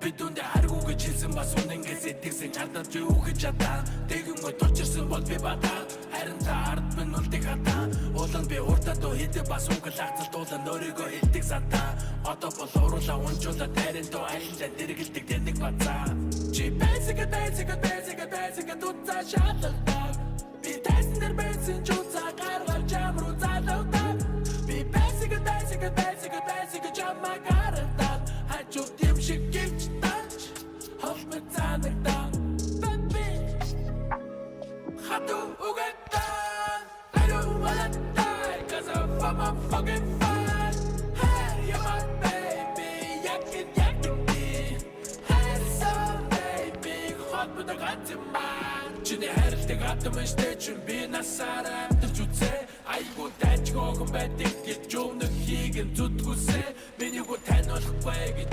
Бидүндэ харгу гэж хэлсэн бас үнэнгээс итгэсэн чардад юу гэж чадаа Тэгүнгөө тулчирсан бол би бата Харин та ард минь үлдэх хата Улан би уртаа дөө хийдэг бас угэл хацалтуулан өөрийгөө хэлдэг сата Одоо бол уруулаа унжуулаа тайрын дөө айллаа дэргэлдэг тэнэг бацаа Чи бэсэгэ дутцаа шатлалтай Би тайсан дээр бэсэн чуцаа гаргал жам руу залуутай Би бэсэгэ жамаа гаралтай Хажууд юм шиг гівч тач Холмод цанагдаа Baby Хату угатаа I don't wanna die Cause I'm fucking fine Hey, you're my baby Yakin me Hey, so baby Холмод гацмаа Чиний хайрлыг атман штэ чин би насаараа амтарч үзээ Айгуу дайчгоо хүн байдаг гэж өмнөх хийгэн зүтгүсээ Минийгөө таниулахгүй гэж